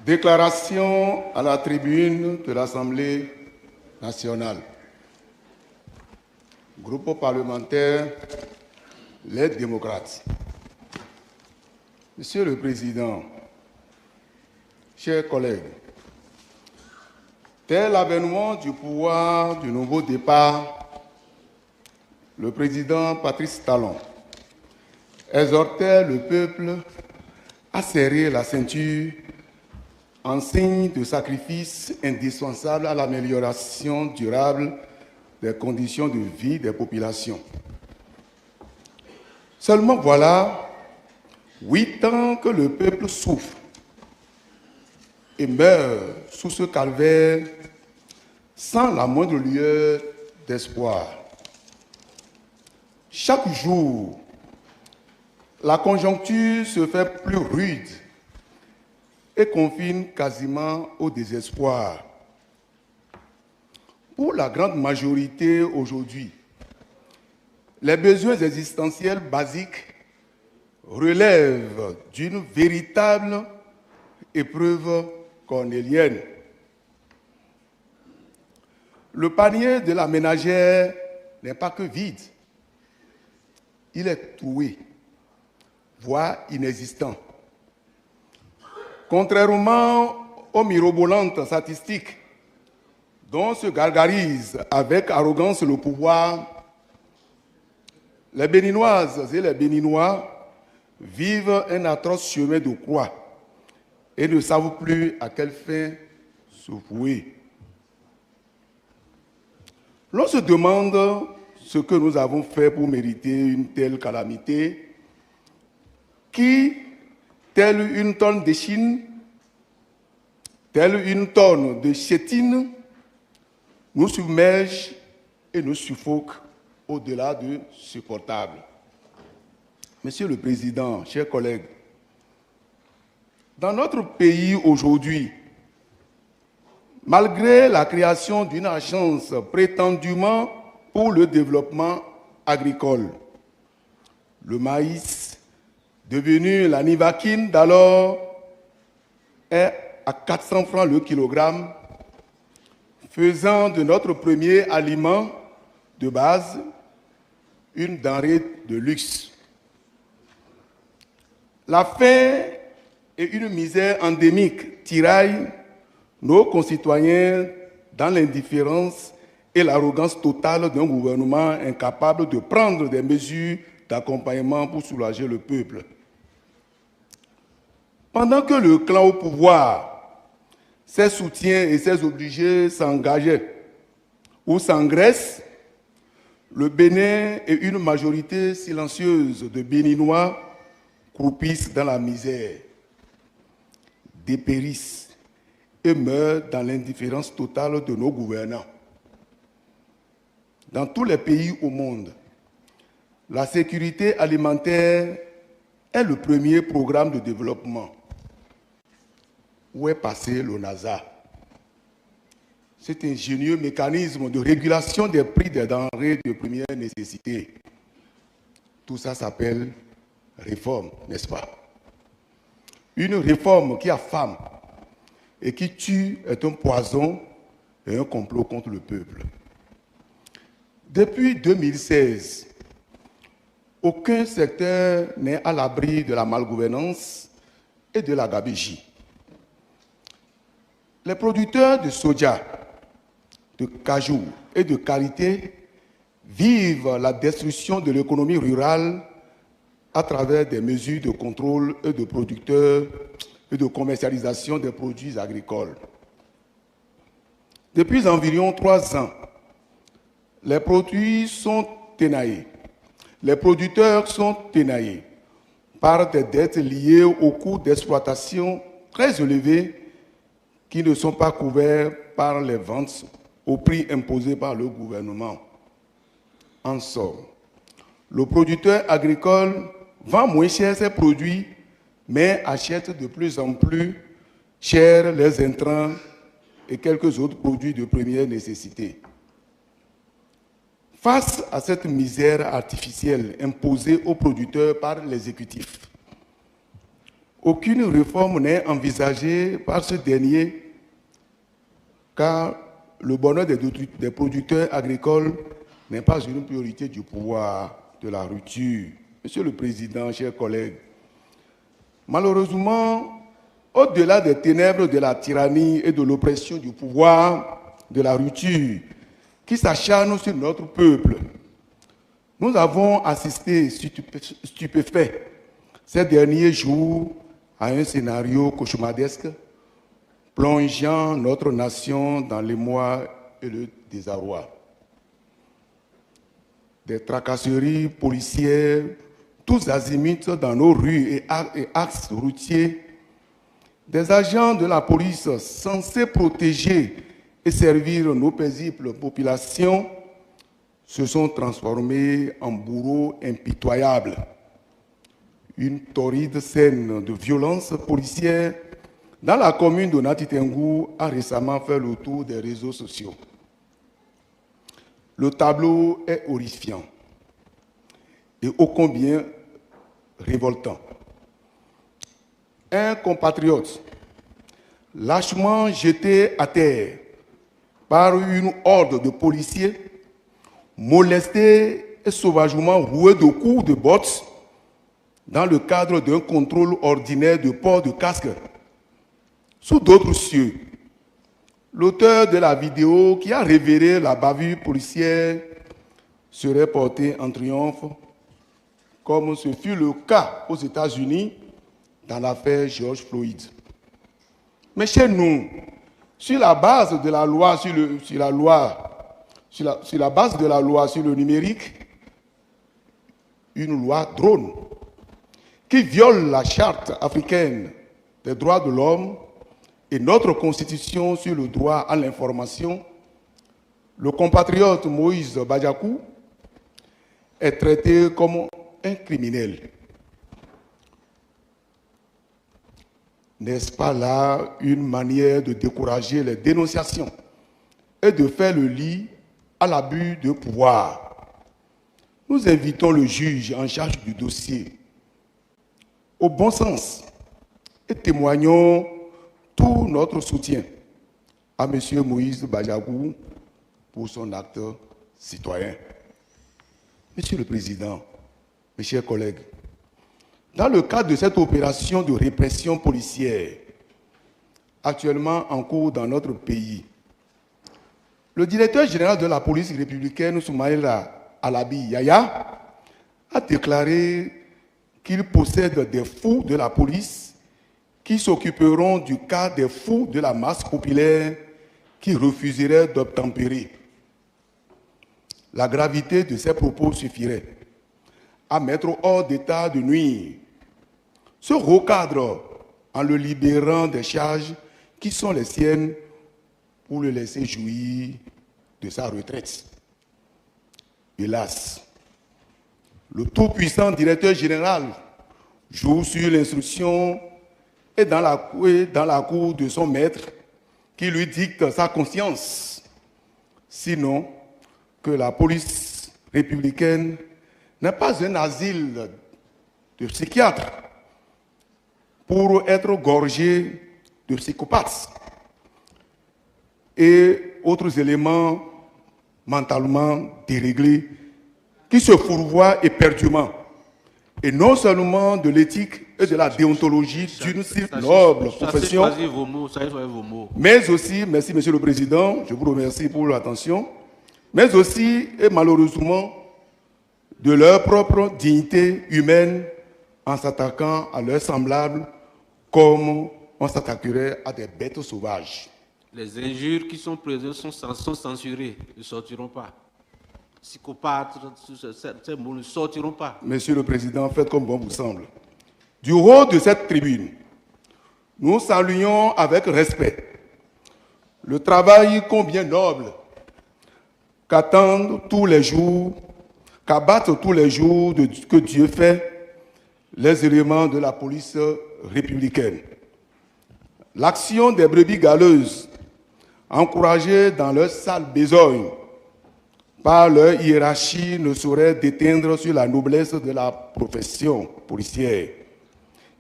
Déclaration à la tribune de l'Assemblée nationale. Groupe parlementaire, les démocrates. Monsieur le Président, chers collègues, dès l'avènement du pouvoir du nouveau départ, le président Patrice Talon exhortait le peuple à serrer la ceinture en signe de sacrifice indispensable à l'amélioration durable des conditions de vie des populations. Seulement voilà 8 ans que le peuple souffre et meurt sous ce calvaire sans la moindre lueur d'espoir. Chaque jour, la conjoncture se fait plus rude et confine quasiment au désespoir. Pour la grande majorité aujourd'hui, les besoins existentiels basiques relèvent d'une véritable épreuve cornélienne. Le panier de la ménagère n'est pas que vide, il est troué, voire inexistant. Contrairement aux mirobolantes statistiques dont se gargarise avec arrogance le pouvoir, les Béninoises et les Béninois vivent un atroce chemin de croix et ne savent plus à quelle fin se vouer. L'on se demande ce que nous avons fait pour mériter une telle calamité qui, telle une tonne d'échine, telle une tonne de chétine, nous submerge et nous suffoque au-delà de supportable. Monsieur le Président, chers collègues, dans notre pays aujourd'hui, malgré la création d'une agence prétendument pour le développement agricole, le maïs, devenu la nivaquine d'alors, est à 400 francs le kilogramme, faisant de notre premier aliment de base une denrée de luxe. La faim et une misère endémique tiraillent nos concitoyens dans l'indifférence et l'arrogance totale d'un gouvernement incapable de prendre des mesures d'accompagnement pour soulager le peuple. Pendant que le clan au pouvoir, ses soutiens et ses obligés s'engageaient ou s'engraissent, le Bénin et une majorité silencieuse de Béninois croupissent dans la misère, dépérissent et meurent dans l'indifférence totale de nos gouvernants. Dans tous les pays au monde, la sécurité alimentaire est le premier programme de développement. Où est passé l'ONASA? Cet ingénieux mécanisme de régulation des prix des denrées de première nécessité. Tout ça s'appelle réforme, n'est-ce pas? Une réforme qui affame et qui tue est un poison et un complot contre le peuple. Depuis 2016, aucun secteur n'est à l'abri de la malgouvernance et de la gabegie. Les producteurs de soja, de cajou et de karité vivent la destruction de l'économie rurale à travers des mesures de contrôle et de producteurs et de commercialisation des produits agricoles. Depuis environ 3 ans, les produits sont ténaillés. Les producteurs sont ténaillés par des dettes liées aux coûts d'exploitation très élevés qui ne sont pas couverts par les ventes au prix imposé par le gouvernement. En somme, le producteur agricole vend moins cher ses produits, mais achète de plus en plus cher les intrants et quelques autres produits de première nécessité. Face à cette misère artificielle imposée aux producteurs par l'exécutif, Aucune réforme n'est envisagée par ce dernier, car le bonheur des producteurs agricoles n'est pas une priorité du pouvoir de la rupture. Monsieur le Président, chers collègues, malheureusement, au-delà des ténèbres de la tyrannie et de l'oppression du pouvoir de la rupture qui s'acharne sur notre peuple, nous avons assisté stupéfaits ces derniers jours à un scénario cauchemardesque plongeant notre nation dans l'émoi et le désarroi. Des tracasseries policières, tous azimuts dans nos rues et axes routiers, des agents de la police censés protéger et servir nos paisibles populations se sont transformés en bourreaux impitoyables. Une torride scène de violence policière dans la commune de Nati-Tengou a récemment fait le tour des réseaux sociaux. Le tableau est horrifiant et ô combien révoltant. Un compatriote lâchement jeté à terre par une horde de policiers, molesté et sauvagement roué de coups de bottes dans le cadre d'un contrôle ordinaire de port de casque. Sous d'autres cieux, l'auteur de la vidéo qui a révélé la bavure policière serait porté en triomphe, comme ce fut le cas aux États-Unis dans l'affaire George Floyd. Mais chez nous, sur la base de la loi sur le numérique, une loi drone qui viole la charte africaine des droits de l'homme et notre constitution sur le droit à l'information, le compatriote Moïse Badiakou est traité comme un criminel. N'est-ce pas là une manière de décourager les dénonciations et de faire le lit à l'abus de pouvoir? Nous invitons le juge en charge du dossier au bon sens et témoignons tout notre soutien à M. Moïse Badiakou pour son acte citoyen. Monsieur le Président, mes chers collègues, dans le cadre de cette opération de répression policière actuellement en cours dans notre pays, le directeur général de la police républicaine, Soumaïla Alabi Yaya, a déclaré qu'il possède des fous de la police qui s'occuperont du cas des fous de la masse populaire qui refuseraient d'obtempérer. La gravité de ces propos suffirait à mettre hors d'état de nuire ce recadre en le libérant des charges qui sont les siennes pour le laisser jouir de sa retraite. Hélas, le tout-puissant directeur général joue sur l'instruction et dans la cour de son maître qui lui dicte sa conscience. Sinon, que la police républicaine n'est pas un asile de psychiatres pour être gorgé de psychopathes et autres éléments mentalement déréglés qui se fourvoient éperdument, et non seulement de l'éthique et de la déontologie d'une si noble profession, mais aussi, merci Monsieur le Président, je vous remercie pour l'attention, mais aussi et malheureusement de leur propre dignité humaine en s'attaquant à leurs semblables comme on s'attaquerait à des bêtes sauvages. Les injures qui sont présentes sont censurées, ne sortiront pas. Psychopathes, ces mots ne sortiront pas. Monsieur le Président, faites comme bon vous semble. Du haut de cette tribune, nous saluons avec respect le travail combien noble qu'attendent tous les jours, qu'abattent tous les jours que Dieu fait les éléments de la police républicaine. L'action des brebis galeuses, encouragées dans leur sale besogne par leur hiérarchie, ne saurait déteindre sur la noblesse de la profession policière,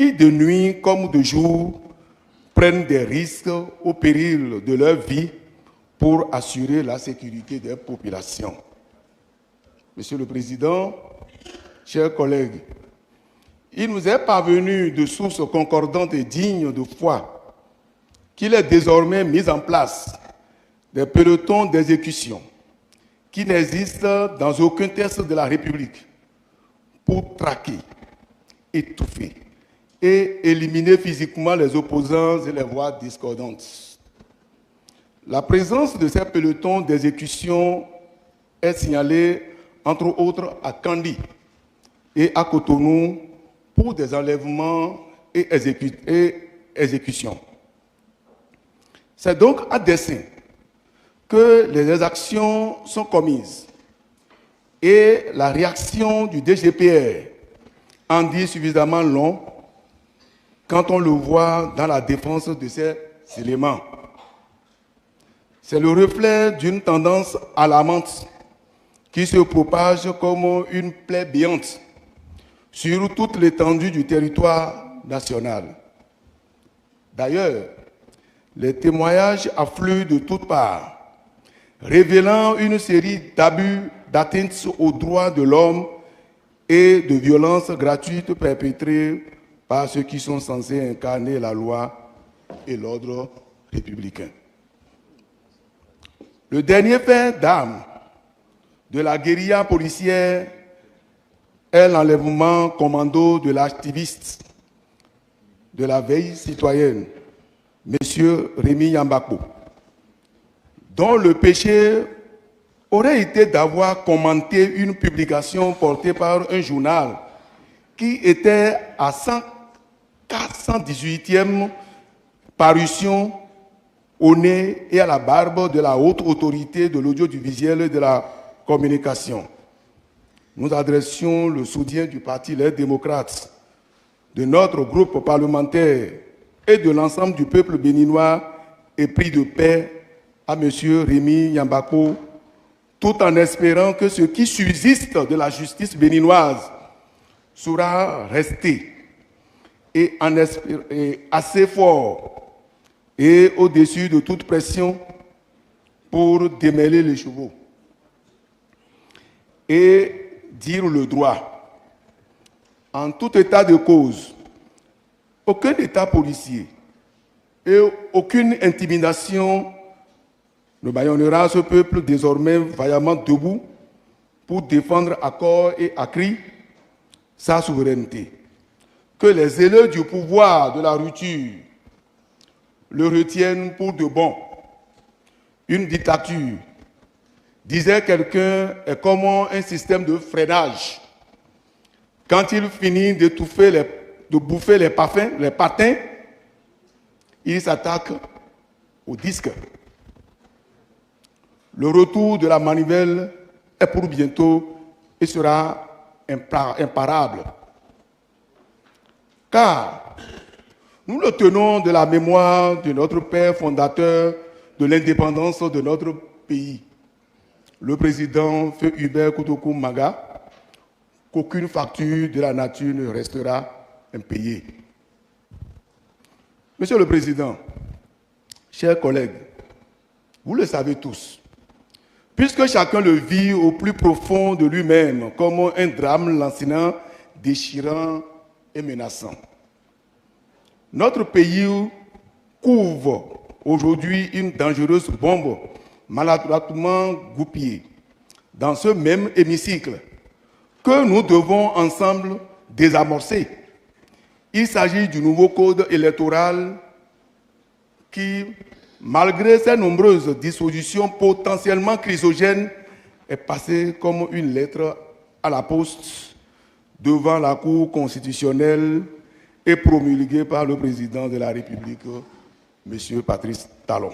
qui de nuit comme de jour prennent des risques au péril de leur vie pour assurer la sécurité des populations. Monsieur le Président, chers collègues, il nous est parvenu de sources concordantes et dignes de foi qu'il est désormais mis en place des pelotons d'exécution qui n'existent dans aucun texte de la République pour traquer, étouffer et éliminer physiquement les opposants et les voix discordantes. La présence de ces pelotons d'exécution est signalée, entre autres, à Kandi et à Cotonou pour des enlèvements et exécutions. C'est donc à dessein que les exactions sont commises et la réaction du DGPR en dit suffisamment long quand on le voit dans la défense de ces éléments. C'est le reflet d'une tendance alarmante qui se propage comme une plaie béante sur toute l'étendue du territoire national. D'ailleurs, les témoignages affluent de toutes parts, révélant une série d'abus, d'atteintes aux droits de l'homme et de violences gratuites perpétrées par ceux qui sont censés incarner la loi et l'ordre républicain. Le dernier fait d'armes de la guérilla policière est l'enlèvement commando de l'activiste de la veille citoyenne, M. Rémi Nyambakpo, dont le péché aurait été d'avoir commenté une publication portée par un journal qui était à 418e parution au nez et à la barbe de la haute autorité de l'audiovisuel et de la communication. Nous adressions le soutien du Parti Les Démocrates, de notre groupe parlementaire et de l'ensemble du peuple béninois épris de paix à M. Rémi Nyambakpo, tout en espérant que ce qui subsiste de la justice béninoise sera resté et assez fort et au-dessus de toute pression pour démêler les chevaux et dire le droit. En tout état de cause, aucun état policier et aucune intimidation ne bâillonnera ce peuple désormais vaillamment debout pour défendre à corps et à cri sa souveraineté. Que les zéleux du pouvoir de la rupture le retiennent pour de bon. Une dictature, disait quelqu'un, est comme un système de freinage. Quand il finit de bouffer les patins, il s'attaque au disque. Le retour de la manivelle est pour bientôt et sera imparable. Car nous le tenons de la mémoire de notre père fondateur de l'indépendance de notre pays, le président Feu Hubert Koutokou Maga, qu'aucune facture de la nature ne restera impayée. Monsieur le Président, chers collègues, vous le savez tous, puisque chacun le vit au plus profond de lui-même comme un drame lancinant, déchirant et menaçant. Notre pays couvre aujourd'hui une dangereuse bombe maladroitement goupillée dans ce même hémicycle que nous devons ensemble désamorcer. Il s'agit du nouveau code électoral qui, malgré ses nombreuses dispositions potentiellement chrysogènes, est passé comme une lettre à la poste devant la Cour constitutionnelle et promulgué par le président de la République, M. Patrice Talon.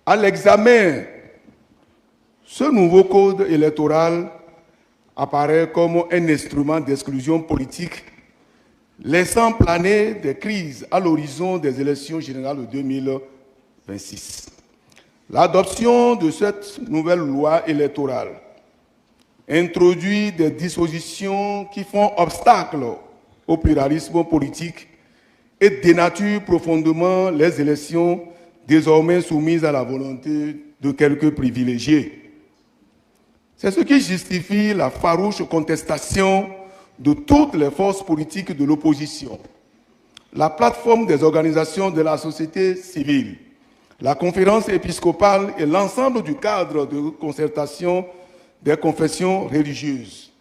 À l'examen, ce nouveau code électoral apparaît comme un instrument d'exclusion politique, laissant planer des crises à l'horizon des élections générales de 2026. L'adoption de cette nouvelle loi électorale introduit des dispositions qui font obstacle au pluralisme politique et dénature profondément les élections désormais soumises à la volonté de quelques privilégiés. C'est ce qui justifie la farouche contestation de toutes les forces politiques de l'opposition, la plateforme des organisations de la société civile, la conférence épiscopale et l'ensemble du cadre de concertation des confessions religieuses.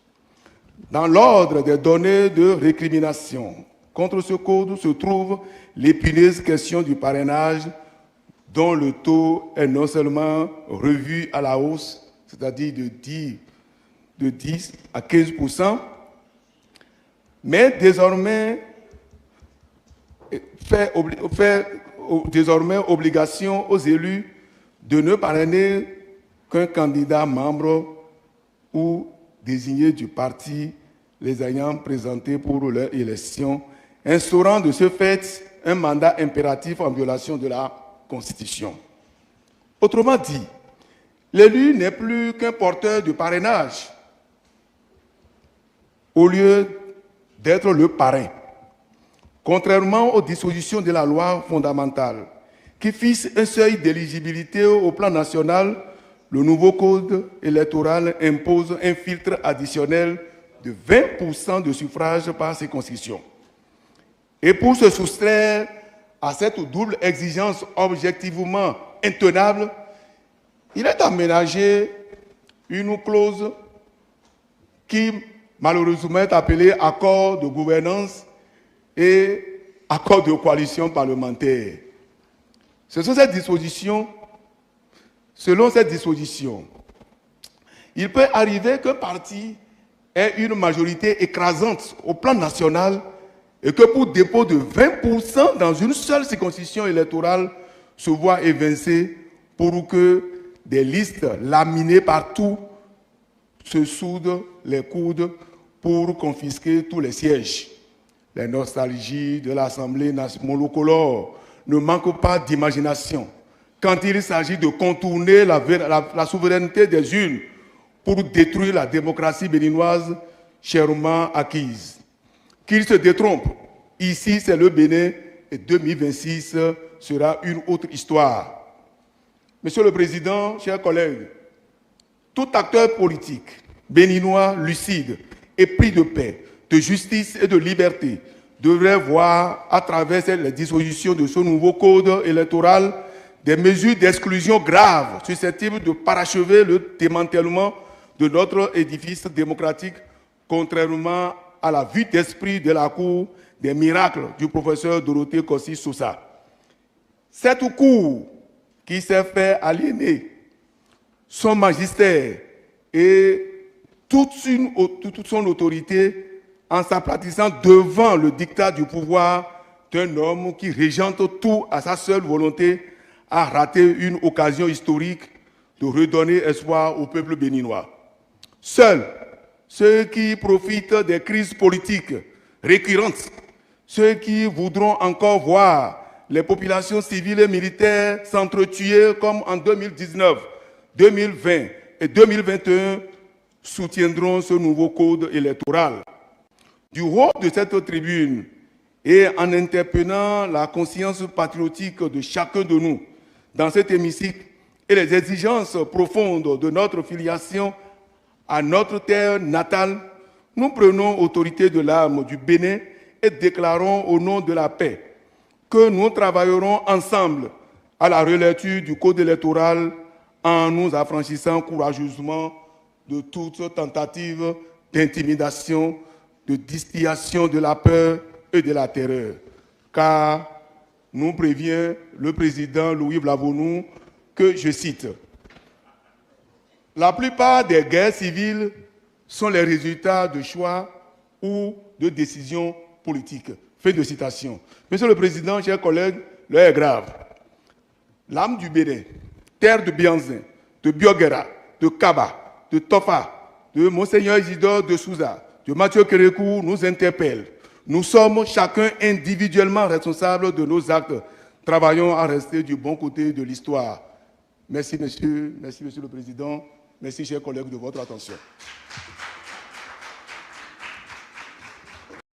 Dans l'ordre des données de récrimination contre ce code se trouve l'épineuse question du parrainage dont le taux est non seulement revu à la hausse, c'est-à-dire de 10 à 15%, mais désormais fait désormais obligation aux élus de ne parrainer qu'un candidat membre ou désigné du parti les ayant présentés pour leur élection, instaurant de ce fait un mandat impératif en violation de la Constitution. Autrement dit, l'élu n'est plus qu'un porteur de parrainage au lieu d'être le parrain. Contrairement aux dispositions de la loi fondamentale qui fixe un seuil d'éligibilité au plan national, le nouveau code électoral impose un filtre additionnel de 20% de suffrage par circonscription. Et pour se soustraire à cette double exigence objectivement intenable, il est aménagé une clause qui malheureusement est appelée accord de gouvernance et accord de coalition parlementaire. Selon cette disposition, il peut arriver qu'un parti ait une majorité écrasante au plan national et que pour dépôt de 20% dans une seule circonscription électorale se voit évincé pour que des listes laminées partout se soudent les coudes pour confisquer tous les sièges. Les nostalgies de l'Assemblée monocolore ne manquent pas d'imagination quand il s'agit de contourner la souveraineté des urnes pour détruire la démocratie béninoise chèrement acquise. Qu'ils se détrompent, ici c'est le Bénin et 2026 sera une autre histoire. Monsieur le Président, chers collègues, tout acteur politique béninois lucide et pris de paix, de justice et de liberté devrait voir à travers les dispositions de ce nouveau code électoral des mesures d'exclusion graves susceptibles de parachever le démantèlement de notre édifice démocratique, contrairement à la vue d'esprit de la Cour des miracles du professeur Dorothée Kossi-Sousa. Cette Cour qui s'est fait aliéner son magistère et toute son autorité en s'aplatissant devant le diktat du pouvoir d'un homme qui régente tout à sa seule volonté, a raté une occasion historique de redonner espoir au peuple béninois. Seuls ceux qui profitent des crises politiques récurrentes, ceux qui voudront encore voir les populations civiles et militaires s'entretuer comme en 2019, 2020 et 2021, soutiendront ce nouveau code électoral. Du haut de cette tribune et en interpellant la conscience patriotique de chacun de nous dans cet hémicycle et les exigences profondes de notre filiation à notre terre natale, nous prenons autorité de l'âme du Bénin et déclarons au nom de la paix que nous travaillerons ensemble à la relecture du code électoral en nous affranchissant courageusement de toute tentative d'intimidation, de distillation de la peur et de la terreur. Car nous prévient le président Louis Blavonu que, je cite, « La plupart des guerres civiles sont les résultats de choix ou de décisions politiques. » Fin de citation. Monsieur le Président, chers collègues, l'heure est grave. L'âme du Bénin, terre de Bianzin, de Bioguera, de Kaba, de Tofa, de Monseigneur Isidore de Souza, de Mathieu Kérékou nous interpelle. Nous sommes chacun individuellement responsables de nos actes. Travaillons à rester du bon côté de l'histoire. Merci, monsieur le Président. Merci, chers collègues, de votre attention.